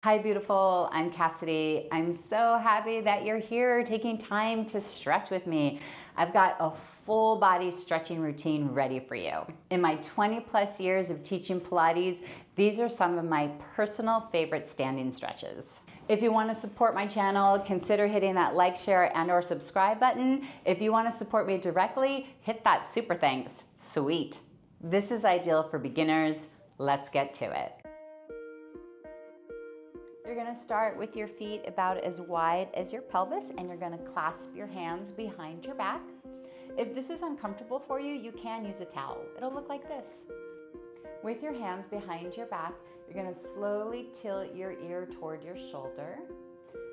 Hi, beautiful. I'm Cassidy. I'm so happy that you're here taking time to stretch with me. I've got a full body stretching routine ready for you. In my 20 plus years of teaching Pilates, these are some of my personal favorite standing stretches. If you want to support my channel, consider hitting that like, share, and/or subscribe button. If you want to support me directly, hit that super thanks. Sweet. This is ideal for beginners. Let's get to it. You're gonna start with your feet about as wide as your pelvis, and you're gonna clasp your hands behind your back. If this is uncomfortable for you, you can use a towel. It'll look like this. With your hands behind your back, you're gonna slowly tilt your ear toward your shoulder,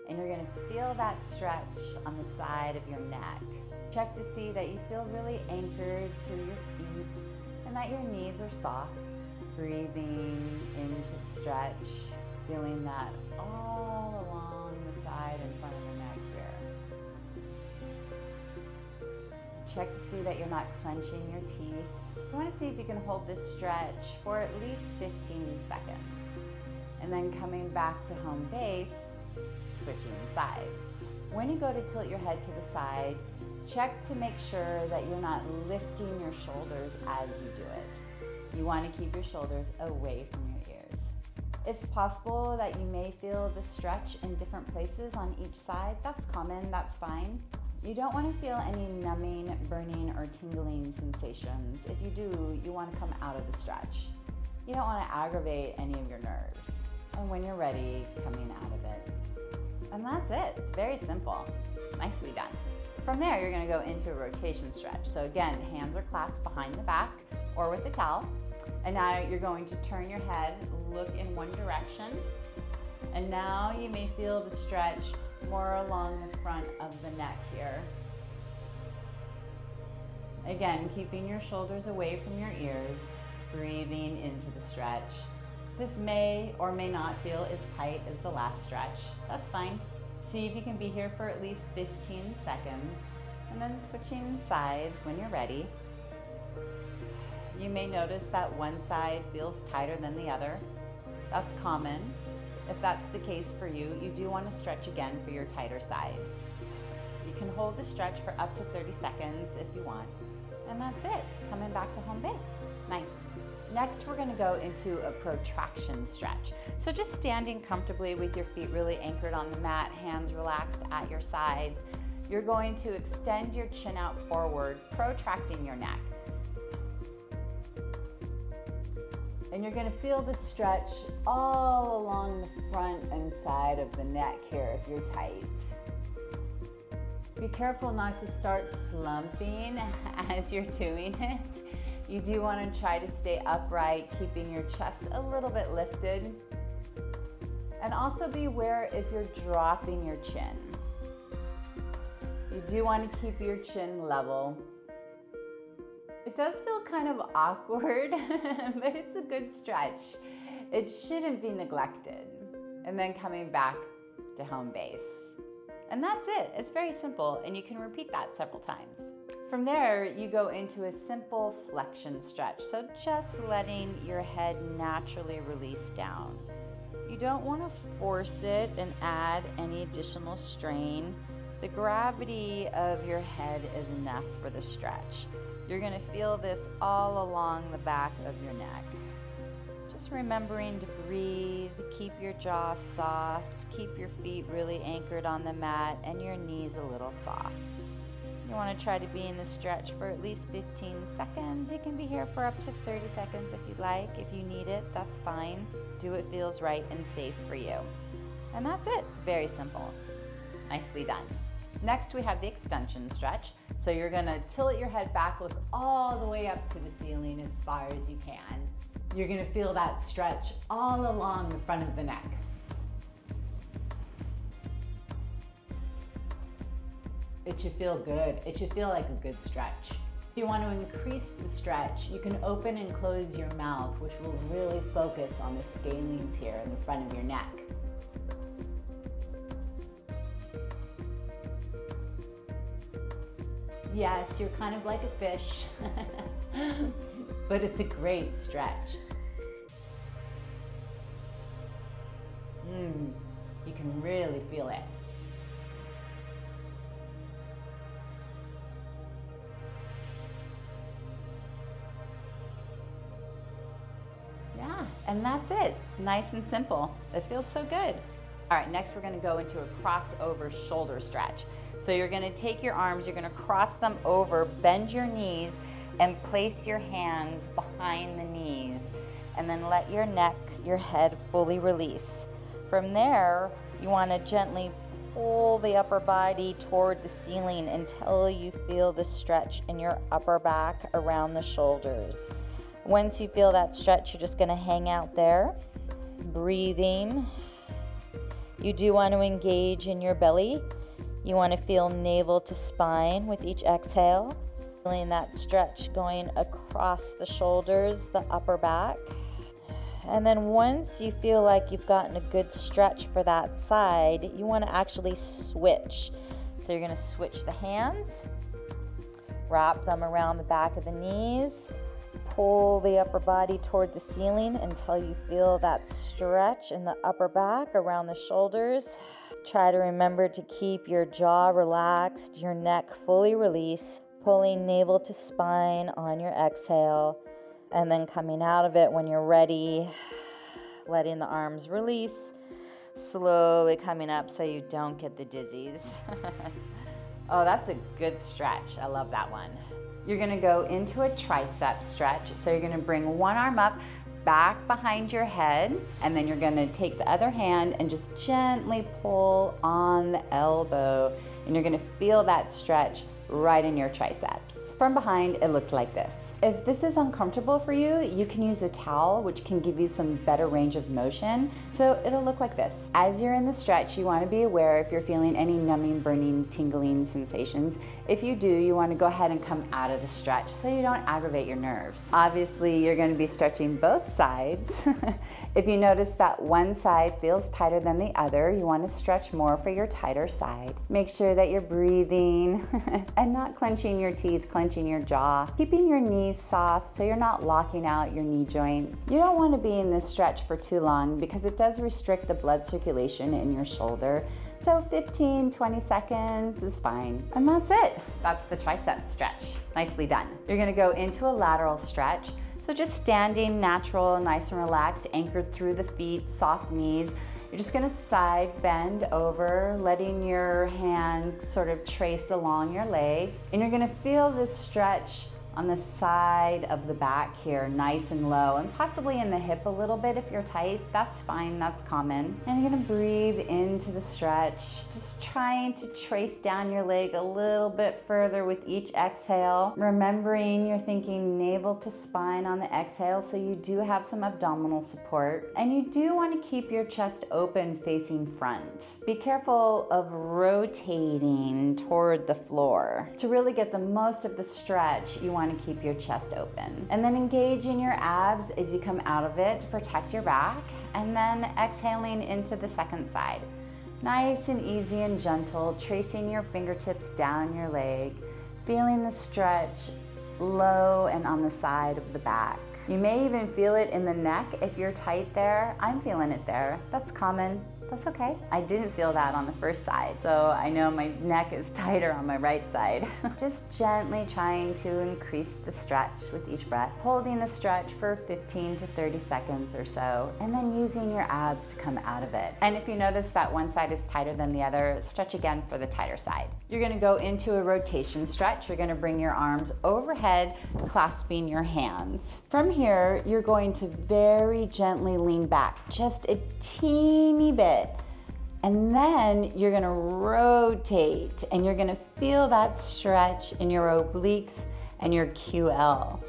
and you're gonna feel that stretch on the side of your neck. Check to see that you feel really anchored through your feet and that your knees are soft. Breathing into the stretch. Feeling that all along the side and front of the neck here. Check to see that you're not clenching your teeth. You want to see if you can hold this stretch for at least 15 seconds. And then coming back to home base, switching sides. When you go to tilt your head to the side, check to make sure that you're not lifting your shoulders as you do it. You want to keep your shoulders away from your ears. It's possible that you may feel the stretch in different places on each side. That's common, that's fine. You don't want to feel any numbing, burning, or tingling sensations. If you do, you want to come out of the stretch. You don't want to aggravate any of your nerves. And when you're ready, coming out of it. And that's it. It's very simple. Nicely done. From there, you're going to go into a rotation stretch. So again, hands are clasped behind the back or with a towel. And now you're going to turn your head, look in one direction, and now you may feel the stretch more along the front of the neck here. Again, keeping your shoulders away from your ears, breathing into the stretch. This may or may not feel as tight as the last stretch. That's fine. See if you can be here for at least 15 seconds, and then switching sides when you're ready. You may notice that one side feels tighter than the other. That's common. If that's the case for you, you do want to stretch again for your tighter side. You can hold the stretch for up to 30 seconds if you want. And that's it. Coming back to home base. Nice. Next, we're going to go into a protraction stretch. So just standing comfortably with your feet really anchored on the mat, hands relaxed at your sides. You're going to extend your chin out forward, protracting your neck. And you're going to feel the stretch all along the front and side of the neck here if you're tight. Be careful not to start slumping as you're doing it. You do want to try to stay upright, keeping your chest a little bit lifted. And also be aware if you're dropping your chin. You do want to keep your chin level. It does feel kind of awkward, but it's a good stretch. It shouldn't be neglected. And then coming back to home base. And that's it. It's very simple, and you can repeat that several times. From there, you go into a simple flexion stretch. So just letting your head naturally release down. You don't want to force it and add any additional strain. The gravity of your head is enough for the stretch. You're going to feel this all along the back of your neck. Just remembering to breathe, keep your jaw soft, keep your feet really anchored on the mat, and your knees a little soft. You want to try to be in the stretch for at least 15 seconds. You can be here for up to 30 seconds if you'd like. If you need it, that's fine. Do what feels right and safe for you. And that's it. It's very simple. Nicely done. Next, we have the extension stretch. So you're going to tilt your head back, look all the way up to the ceiling as far as you can. You're going to feel that stretch all along the front of the neck. It should feel good. It should feel like a good stretch. If you want to increase the stretch, you can open and close your mouth, which will really focus on the scalenes here in the front of your neck. Yes, you're kind of like a fish, but it's a great stretch. can really feel it. Yeah, and that's it. Nice and simple. It feels so good. All right, next we're gonna go into a crossover shoulder stretch. So you're gonna take your arms, you're gonna cross them over, bend your knees, and place your hands behind the knees. And then let your neck, your head fully release. From there, you wanna gently pull the upper body toward the ceiling until you feel the stretch in your upper back around the shoulders. Once you feel that stretch, you're just gonna hang out there, breathing. You do want to engage in your belly. You want to feel navel to spine with each exhale. Feeling that stretch going across the shoulders, the upper back. And then once you feel like you've gotten a good stretch for that side, you want to actually switch. So you're going to switch the hands, wrap them around the back of the knees, pull the upper body toward the ceiling until you feel that stretch in the upper back around the shoulders. Try to remember to keep your jaw relaxed, your neck fully released, pulling navel to spine on your exhale, and then coming out of it when you're ready, letting the arms release, slowly coming up so you don't get the dizzies. Oh, that's a good stretch. I love that one. You're gonna go into a tricep stretch. So you're gonna bring one arm up, back behind your head, and then you're gonna take the other hand and just gently pull on the elbow. And you're gonna feel that stretch right in your triceps. From behind, it looks like this. If this is uncomfortable for you, you can use a towel, which can give you some better range of motion. So it'll look like this. As you're in the stretch, you want to be aware if you're feeling any numbing, burning, tingling sensations. If you do, you want to go ahead and come out of the stretch so you don't aggravate your nerves. Obviously, you're going to be stretching both sides. If you notice that one side feels tighter than the other, you want to stretch more for your tighter side. Make sure that you're breathing and not clenching your teeth, clenching your jaw, keeping your knees soft so you're not locking out your knee joints. You don't want to be in this stretch for too long because it does restrict the blood circulation in your shoulder. So 15, 20 seconds is fine. And that's it. That's the tricep stretch. Nicely done. You're gonna go into a lateral stretch. So just standing natural, nice and relaxed, anchored through the feet, soft knees. You're just gonna side bend over, letting your hand sort of trace along your leg. And you're gonna feel this stretch on the side of the back here, nice and low, and possibly in the hip a little bit if you're tight. That's fine, that's common. And you're gonna breathe into the stretch, just trying to trace down your leg a little bit further with each exhale. Remembering you're thinking navel to spine on the exhale, so you do have some abdominal support. And you do wanna keep your chest open facing front. Be careful of rotating toward the floor. To really get the most of the stretch, you want to keep your chest open. And then engage in your abs as you come out of it to protect your back, and then exhaling into the second side. Nice and easy and gentle, tracing your fingertips down your leg, feeling the stretch low and on the side of the back. You may even feel it in the neck if you're tight there. I'm feeling it there. That's common. That's okay. I didn't feel that on the first side, so I know my neck is tighter on my right side. Just gently trying to increase the stretch with each breath, holding the stretch for 15 to 30 seconds or so, and then using your abs to come out of it. And if you notice that one side is tighter than the other, stretch again for the tighter side. You're gonna go into a rotation stretch. You're gonna bring your arms overhead, clasping your hands. From here, you're going to very gently lean back, just a teeny bit. And then you're gonna rotate and you're gonna feel that stretch in your obliques and your QL.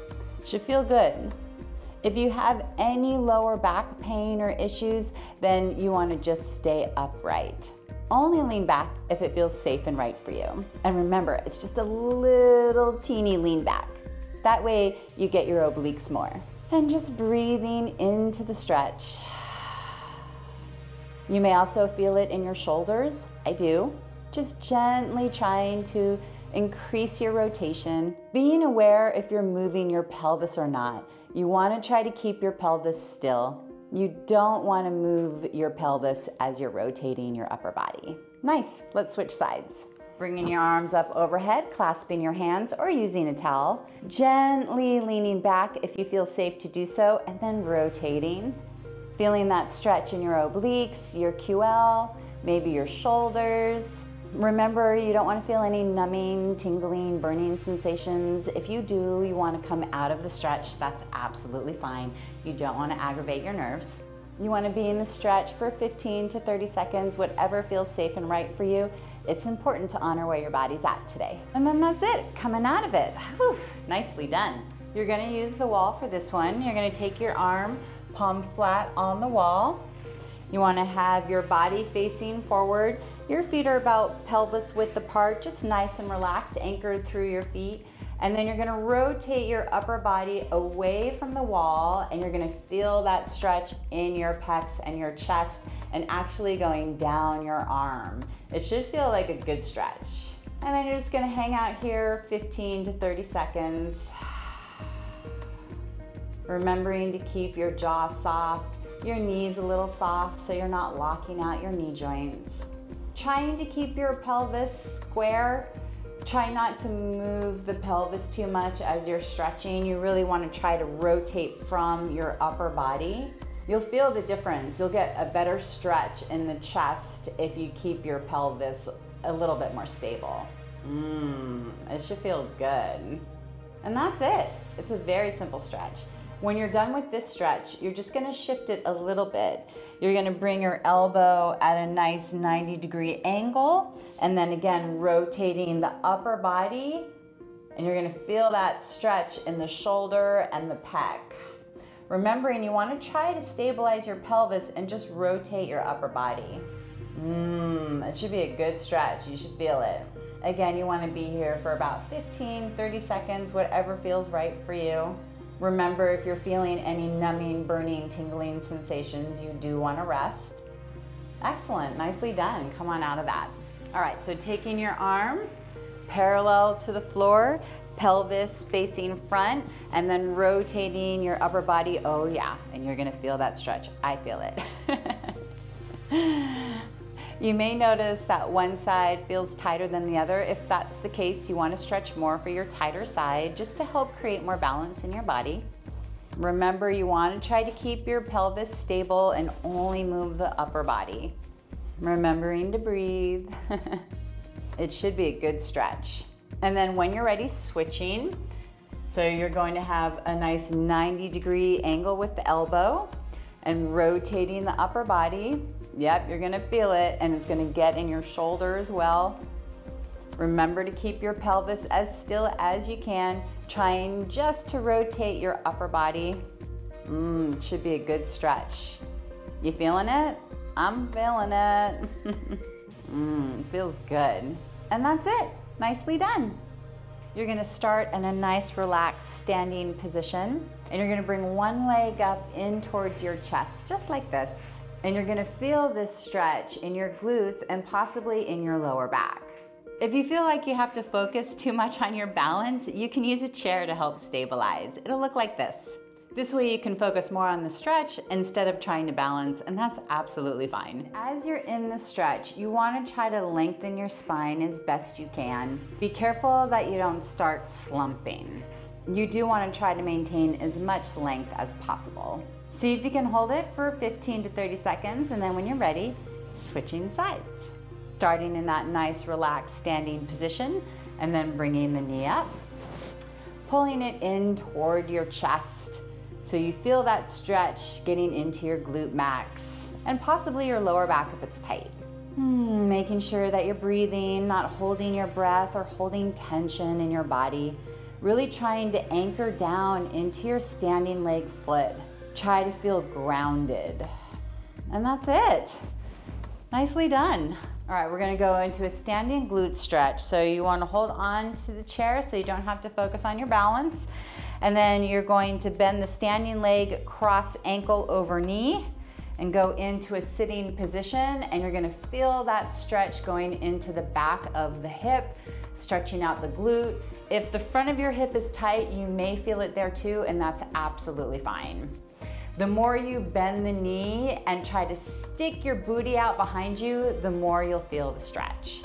Should feel good. If you have any lower back pain or issues, then you wanna just stay upright. Only lean back if it feels safe and right for you. And remember, it's just a little teeny lean back. That way you get your obliques more. And just breathing into the stretch. You may also feel it in your shoulders. I do. Just gently trying to increase your rotation, being aware if you're moving your pelvis or not. You want to try to keep your pelvis still. You don't want to move your pelvis as you're rotating your upper body. Nice, let's switch sides. Bringing your arms up overhead, clasping your hands or using a towel. Gently leaning back if you feel safe to do so, and then rotating. Feeling that stretch in your obliques, your QL, maybe your shoulders. Remember, you don't want to feel any numbing, tingling, burning sensations. If you do, you want to come out of the stretch. That's absolutely fine. You don't want to aggravate your nerves. You want to be in the stretch for 15 to 30 seconds, whatever feels safe and right for you. It's important to honor where your body's at today. And then that's it, coming out of it. Whew, nicely done. You're going to use the wall for this one. You're going to take your arm, palm flat on the wall. You want to have your body facing forward. Your feet are about pelvis width apart, just nice and relaxed, anchored through your feet. And then you're going to rotate your upper body away from the wall, and you're going to feel that stretch in your pecs and your chest and actually going down your arm. It should feel like a good stretch. And then you're just going to hang out here 15 to 30 seconds. Remembering to keep your jaw soft, your knees a little soft so you're not locking out your knee joints. Trying to keep your pelvis square. Try not to move the pelvis too much as you're stretching. You really want to try to rotate from your upper body. You'll feel the difference. You'll get a better stretch in the chest if you keep your pelvis a little bit more stable. It should feel good. And that's it. It's a very simple stretch. When you're done with this stretch, you're just gonna shift it a little bit. You're gonna bring your elbow at a nice 90-degree angle, and then again, rotating the upper body, and you're gonna feel that stretch in the shoulder and the pec. Remembering you wanna try to stabilize your pelvis and just rotate your upper body. It should be a good stretch, you should feel it. Again, you wanna be here for about 15, 30 seconds, whatever feels right for you. Remember, if you're feeling any numbing, burning, tingling sensations, you do want to rest. Excellent, nicely done. Come on out of that. All right, so taking your arm parallel to the floor, pelvis facing front, and then rotating your upper body. Oh yeah, and you're gonna feel that stretch. I feel it. You may notice that one side feels tighter than the other. If that's the case, you want to stretch more for your tighter side just to help create more balance in your body. Remember, you want to try to keep your pelvis stable and only move the upper body. Remembering to breathe. It should be a good stretch. And then when you're ready, switching. So you're going to have a nice 90-degree angle with the elbow and rotating the upper body. Yep, you're gonna feel it, and it's gonna get in your shoulder as well. Remember to keep your pelvis as still as you can, trying just to rotate your upper body. It should be a good stretch. You feeling it? I'm feeling it. Feels good. And that's it, nicely done. You're gonna start in a nice relaxed standing position, and you're gonna bring one leg up in towards your chest, just like this. And you're gonna feel this stretch in your glutes and possibly in your lower back. If you feel like you have to focus too much on your balance, you can use a chair to help stabilize. It'll look like this. This way you can focus more on the stretch instead of trying to balance, and that's absolutely fine. As you're in the stretch, you wanna try to lengthen your spine as best you can. Be careful that you don't start slumping. You do wanna try to maintain as much length as possible. See if you can hold it for 15 to 30 seconds, and then when you're ready, switching sides. Starting in that nice relaxed standing position, and then bringing the knee up. Pulling it in toward your chest, so you feel that stretch getting into your glute max, and possibly your lower back if it's tight. Making sure that you're breathing, not holding your breath or holding tension in your body. Really trying to anchor down into your standing leg foot. Try to feel grounded. And that's it. Nicely done. All right, we're gonna go into a standing glute stretch. So you wanna hold on to the chair so you don't have to focus on your balance. And then you're going to bend the standing leg, cross ankle over knee, and go into a sitting position. And you're gonna feel that stretch going into the back of the hip, stretching out the glute. If the front of your hip is tight, you may feel it there too, and that's absolutely fine. The more you bend the knee and try to stick your booty out behind you, the more you'll feel the stretch.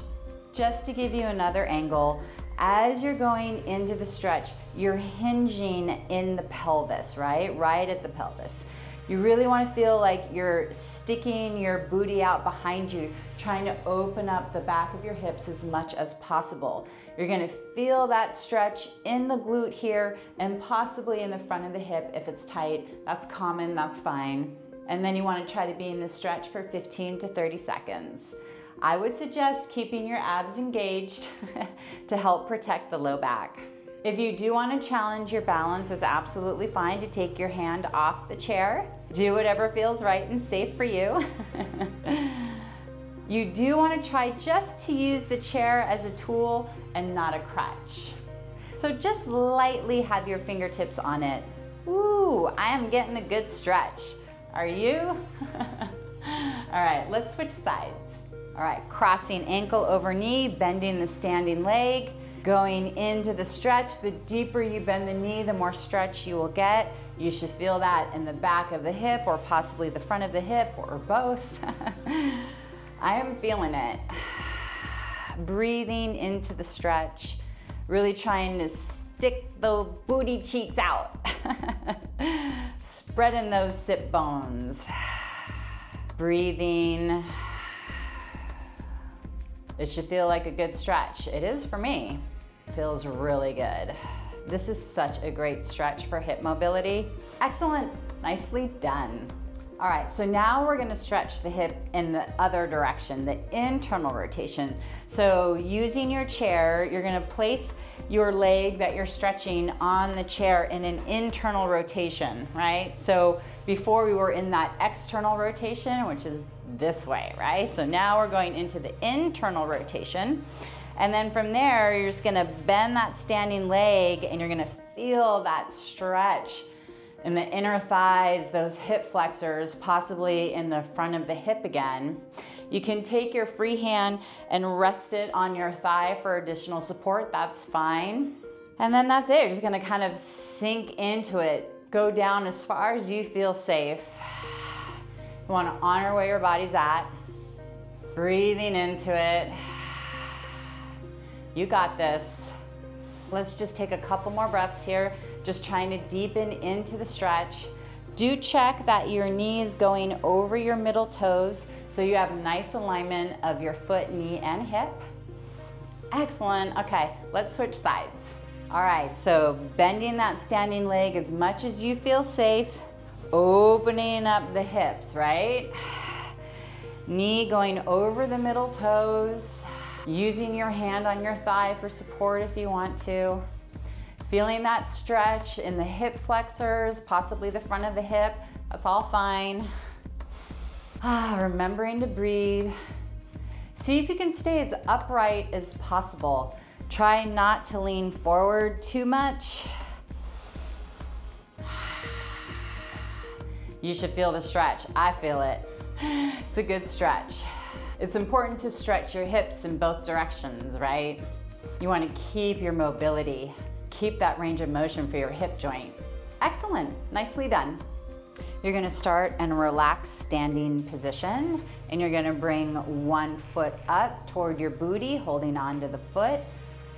Just to give you another angle, as you're going into the stretch, you're hinging in the pelvis, right? Right at the pelvis. You really want to feel like you're sticking your booty out behind you, trying to open up the back of your hips as much as possible. You're going to feel that stretch in the glute here and possibly in the front of the hip if it's tight. That's common, that's fine. And then you want to try to be in this stretch for 15 to 30 seconds. I would suggest keeping your abs engaged to help protect the low back. If you do want to challenge your balance, it's absolutely fine to take your hand off the chair. Do whatever feels right and safe for you. You do want to try just to use the chair as a tool and not a crutch. So just lightly have your fingertips on it. Ooh, I am getting a good stretch. Are you? All right, let's switch sides. All right, crossing ankle over knee, bending the standing leg. Going into the stretch, the deeper you bend the knee, the more stretch you will get. You should feel that in the back of the hip or possibly the front of the hip or both. I am feeling it. Breathing into the stretch, really trying to stick the booty cheeks out. Spreading those sit bones. Breathing. It should feel like a good stretch. It is for me. Feels really good. This is such a great stretch for hip mobility. Excellent, nicely done. All right, so now we're gonna stretch the hip in the other direction, the internal rotation. So using your chair, you're gonna place your leg that you're stretching on the chair in an internal rotation, right? So before we were in that external rotation, which is this way, right? So now we're going into the internal rotation. And then from there, you're just gonna bend that standing leg and you're gonna feel that stretch in the inner thighs, those hip flexors, possibly in the front of the hip again. You can take your free hand and rest it on your thigh for additional support, that's fine. And then that's it, you're just gonna kind of sink into it. Go down as far as you feel safe. You wanna honor where your body's at. Breathing into it. You got this. Let's just take a couple more breaths here, just trying to deepen into the stretch. Do check that your knee is going over your middle toes so you have nice alignment of your foot, knee, and hip. Excellent, okay, let's switch sides. All right, so bending that standing leg as much as you feel safe, opening up the hips, right? Knee going over the middle toes. Using your hand on your thigh for support if you want to. Feeling that stretch in the hip flexors, possibly the front of the hip, that's all fine. Remembering to breathe. See if you can stay as upright as possible. Try not to lean forward too much. You should feel the stretch. I feel it. It's a good stretch. It's important to stretch your hips in both directions, right? You want to keep your mobility, keep that range of motion for your hip joint. Excellent, nicely done. You're gonna start in a relaxed standing position, and you're gonna bring one foot up toward your booty, holding onto the foot,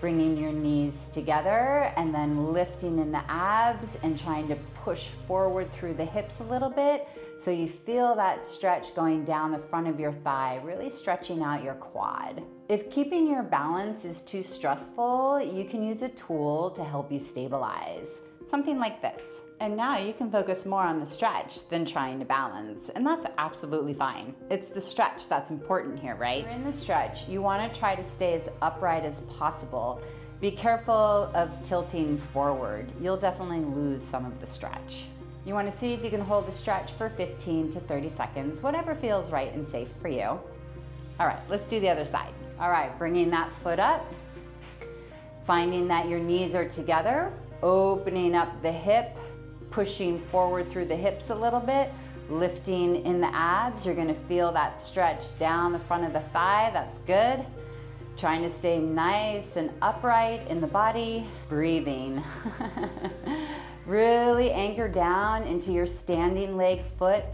bringing your knees together, and then lifting in the abs and trying to push forward through the hips a little bit so you feel that stretch going down the front of your thigh, really stretching out your quad. If keeping your balance is too stressful, you can use a tool to help you stabilize. Something like this. And now you can focus more on the stretch than trying to balance, and that's absolutely fine. It's the stretch that's important here, right? When you're in the stretch, you want to try to stay as upright as possible. Be careful of tilting forward. You'll definitely lose some of the stretch. You want to see if you can hold the stretch for 15 to 30 seconds, whatever feels right and safe for you. All right, let's do the other side. All right, bringing that foot up, finding that your knees are together, opening up the hip, pushing forward through the hips a little bit, lifting in the abs. You're gonna feel that stretch down the front of the thigh, that's good. Trying to stay nice and upright in the body, breathing. Really anchor down into your standing leg foot.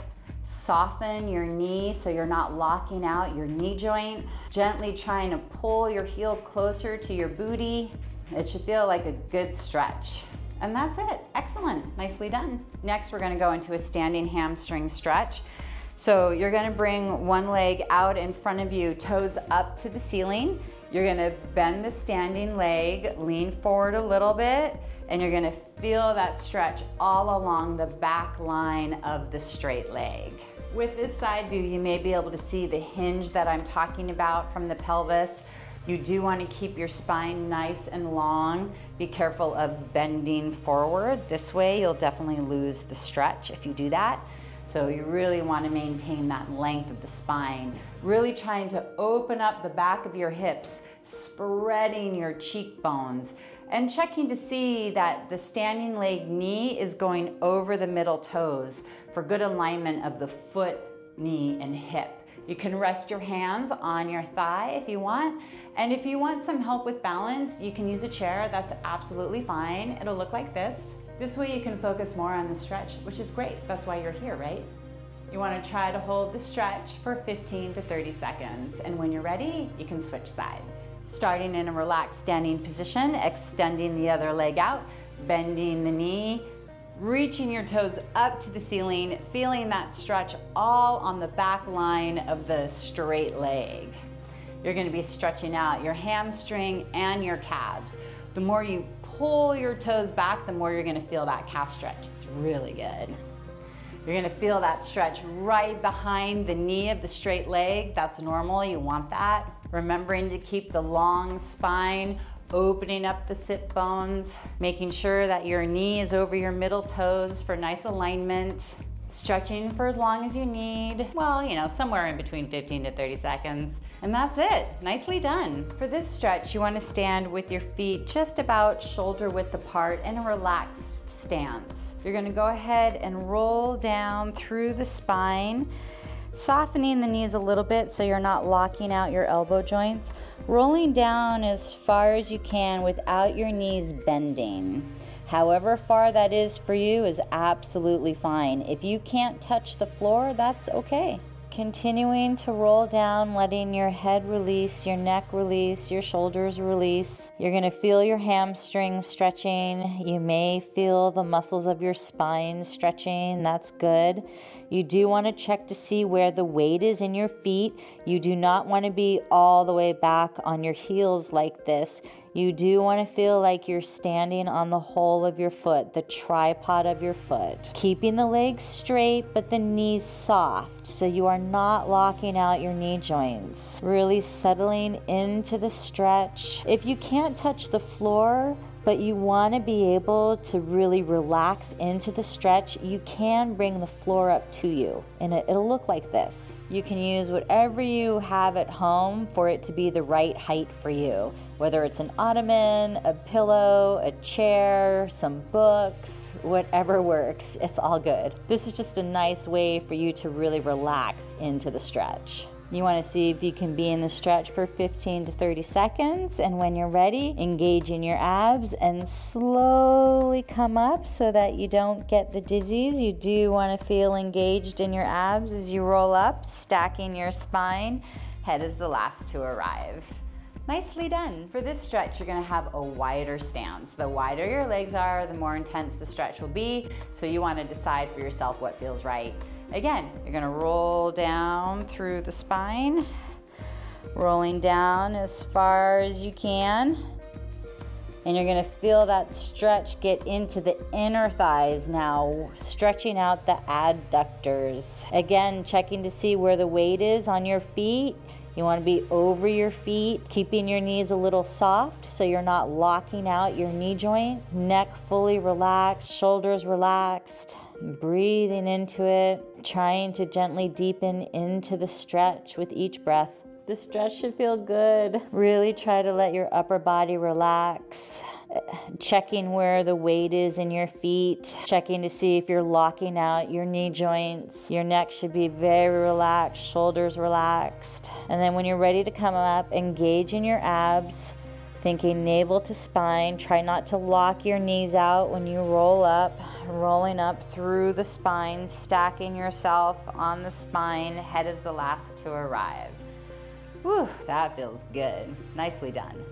Soften your knee so you're not locking out your knee joint. Gently trying to pull your heel closer to your booty. It should feel like a good stretch. And that's it. Excellent. Nicely done. Next, we're going to go into a standing hamstring stretch. So you're going to bring one leg out in front of you, toes up to the ceiling. You're going to bend the standing leg, lean forward a little bit, and you're going to feel that stretch all along the back line of the straight leg. With this side view, you may be able to see the hinge that I'm talking about from the pelvis. You do want to keep your spine nice and long. Be careful of bending forward. This way, you'll definitely lose the stretch if you do that. So you really want to maintain that length of the spine. Really trying to open up the back of your hips, spreading your cheekbones, and checking to see that the standing leg knee is going over the middle toes for good alignment of the foot, knee, and hip. You can rest your hands on your thigh if you want. And if you want some help with balance, you can use a chair. That's absolutely fine. It'll look like this. This way you can focus more on the stretch, which is great. That's why you're here, right? You want to try to hold the stretch for 15 to 30 seconds. And when you're ready, you can switch sides. Starting in a relaxed standing position, extending the other leg out, bending the knee, reaching your toes up to the ceiling, feeling that stretch all on the back line of the straight leg. You're going to be stretching out your hamstring and your calves. The more you pull your toes back, the more you're going to feel that calf stretch. It's really good. You're going to feel that stretch right behind the knee of the straight leg. That's normal. You want that. Remembering to keep the long spine, opening up the sit bones, making sure that your knee is over your middle toes for nice alignment. Stretching for as long as you need. Well, you know, somewhere in between 15 to 30 seconds. And that's it. Nicely done. For this stretch, you want to stand with your feet just about shoulder width apart in a relaxed stance. You're going to go ahead and roll down through the spine, softening the knees a little bit so you're not locking out your elbow joints. Rolling down as far as you can without your knees bending. However far that is for you is absolutely fine. If you can't touch the floor, that's okay. Continuing to roll down, letting your head release, your neck release, your shoulders release. You're going to feel your hamstrings stretching. You may feel the muscles of your spine stretching. That's good. You do want to check to see where the weight is in your feet. You do not want to be all the way back on your heels like this. You do want to feel like you're standing on the hole of your foot, the tripod of your foot. Keeping the legs straight, but the knees soft, so you are not locking out your knee joints. Really settling into the stretch. If you can't touch the floor, but you want to be able to really relax into the stretch, you can bring the floor up to you, and it'll look like this. You can use whatever you have at home for it to be the right height for you, whether it's an ottoman, a pillow, a chair, some books, whatever works. It's all good. This is just a nice way for you to really relax into the stretch. You want to see if you can be in the stretch for 15 to 30 seconds, and when you're ready, engage in your abs and slowly come up so that you don't get the dizzies. You do want to feel engaged in your abs as you roll up, stacking your spine. Head is the last to arrive. Nicely done. For this stretch, you're going to have a wider stance. The wider your legs are, the more intense the stretch will be, so you want to decide for yourself what feels right. Again, you're going to roll down through the spine, rolling down as far as you can, and you're going to feel that stretch get into the inner thighs now, stretching out the adductors. Again, checking to see where the weight is on your feet. You want to be over your feet, keeping your knees a little soft so you're not locking out your knee joint. Neck fully relaxed, shoulders relaxed. Breathing into it, trying to gently deepen into the stretch with each breath. The stretch should feel good. Really try to let your upper body relax. Checking where the weight is in your feet. Checking to see if you're locking out your knee joints. Your neck should be very relaxed, shoulders relaxed. And then when you're ready to come up, engage in your abs. Thinking navel to spine. Try not to lock your knees out when you roll up, rolling up through the spine, stacking yourself on the spine. Head is the last to arrive. Whew, that feels good. Nicely done.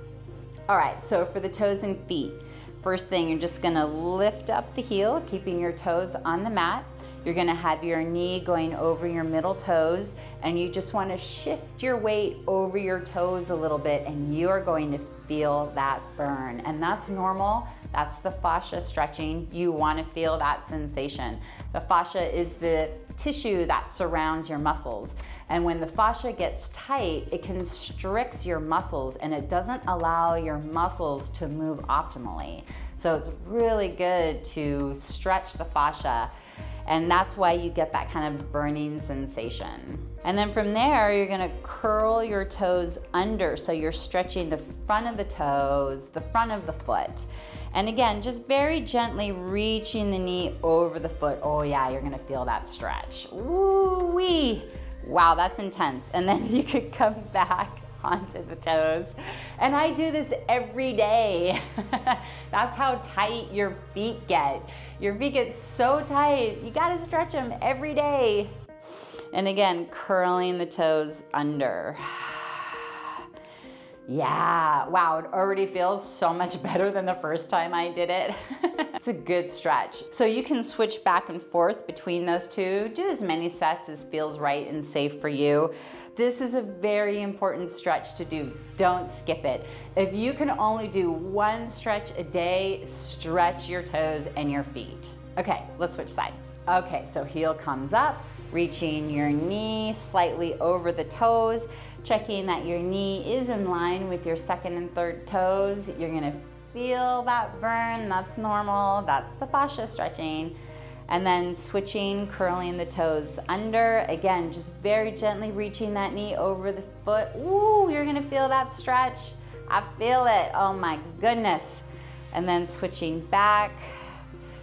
All right, so for the toes and feet, first thing, you're just gonna lift up the heel, keeping your toes on the mat. You're gonna have your knee going over your middle toes, and you just wanna shift your weight over your toes a little bit, and you are going to feel that burn. And that's normal. That's the fascia stretching. You wanna feel that sensation. The fascia is the tissue that surrounds your muscles. And when the fascia gets tight, it constricts your muscles and it doesn't allow your muscles to move optimally. So it's really good to stretch the fascia. And that's why you get that kind of burning sensation. And then from there, you're gonna curl your toes under. So you're stretching the front of the toes, the front of the foot. And again, just very gently reaching the knee over the foot. Oh yeah, you're gonna feel that stretch. Woo-wee. Wow, that's intense. And then you could come back onto the toes. And I do this every day. That's how tight your feet get. Your feet get so tight, you gotta stretch them every day. And again, curling the toes under. Yeah, wow, it already feels so much better than the first time I did it. It's a good stretch. So you can switch back and forth between those two. Do as many sets as feels right and safe for you. This is a very important stretch to do. Don't skip it. If you can only do one stretch a day, stretch your toes and your feet. Okay, let's switch sides. Okay, so heel comes up, reaching your knee slightly over the toes, checking that your knee is in line with your second and third toes. You're gonna feel that burn, that's normal, that's the fascia stretching. And then switching, curling the toes under. Again, just very gently reaching that knee over the foot. Ooh, you're gonna feel that stretch. I feel it, oh my goodness. And then switching back.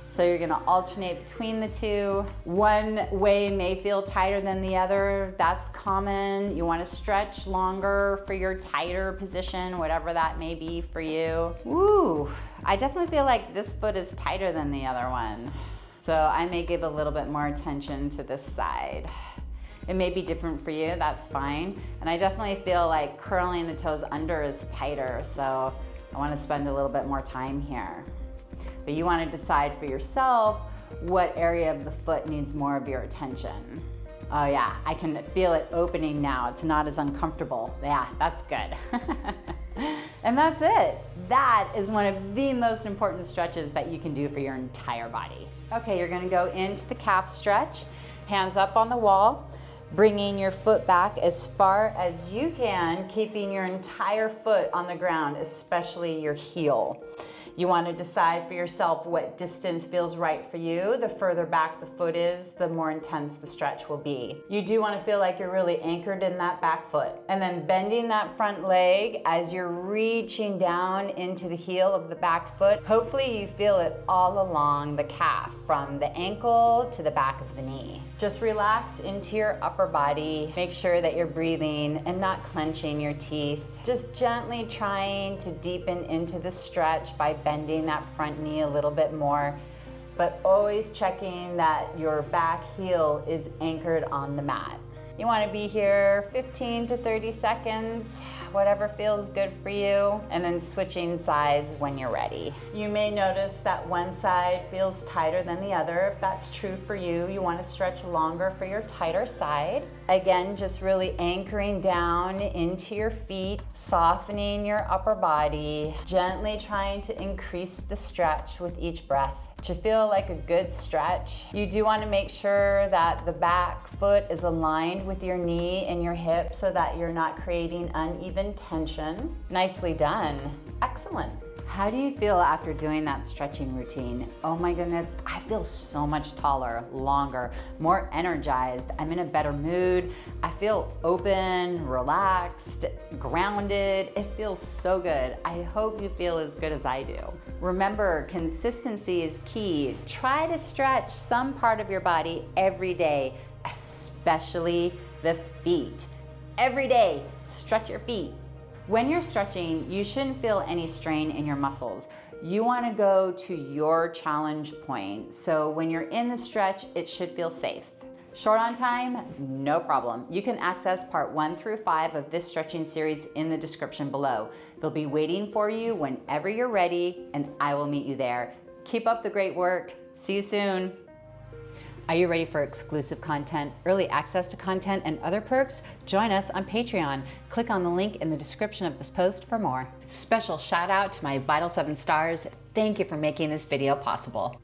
So you're gonna alternate between the two. One way may feel tighter than the other. That's common. You wanna stretch longer for your tighter position, whatever that may be for you. Woo, I definitely feel like this foot is tighter than the other one. So I may give a little bit more attention to this side. It may be different for you, that's fine. And I definitely feel like curling the toes under is tighter, so I wanna spend a little bit more time here. But you wanna decide for yourself what area of the foot needs more of your attention. Oh yeah, I can feel it opening now. It's not as uncomfortable. Yeah, that's good. And that's it. That is one of the most important stretches that you can do for your entire body. Okay, you're gonna go into the calf stretch, hands up on the wall, bringing your foot back as far as you can, keeping your entire foot on the ground, especially your heel. You want to decide for yourself what distance feels right for you. The further back the foot is, the more intense the stretch will be. You do want to feel like you're really anchored in that back foot. And then bending that front leg as you're reaching down into the heel of the back foot. Hopefully you feel it all along the calf, from the ankle to the back of the knee. Just relax into your upper body. Make sure that you're breathing and not clenching your teeth. Just gently trying to deepen into the stretch by bending that front knee a little bit more, but always checking that your back heel is anchored on the mat. You want to be here 15 to 30 seconds, whatever feels good for you, and then switching sides when you're ready. You may notice that one side feels tighter than the other. If that's true for you, you want to stretch longer for your tighter side. Again, just really anchoring down into your feet, softening your upper body, gently trying to increase the stretch with each breath. To feel like a good stretch, you do want to make sure that the back foot is aligned with your knee and your hip so that you're not creating uneven tension. Nicely done. Excellent. How do you feel after doing that stretching routine? Oh my goodness, I feel so much taller, longer, more energized. I'm in a better mood. I feel open, relaxed, grounded. It feels so good. I hope you feel as good as I do. Remember, consistency is key. Try to stretch some part of your body every day, especially the feet. Every day, stretch your feet. When you're stretching, you shouldn't feel any strain in your muscles. You wanna go to your challenge point. So when you're in the stretch, it should feel safe. Short on time? No problem. You can access part 1 through 5 of this stretching series in the description below. They'll be waiting for you whenever you're ready, and I will meet you there. Keep up the great work. See you soon. Are you ready for exclusive content, early access to content, and other perks? Join us on Patreon. Click on the link in the description of this post for more. Special shout out to my Vital 7 stars. Thank you for making this video possible.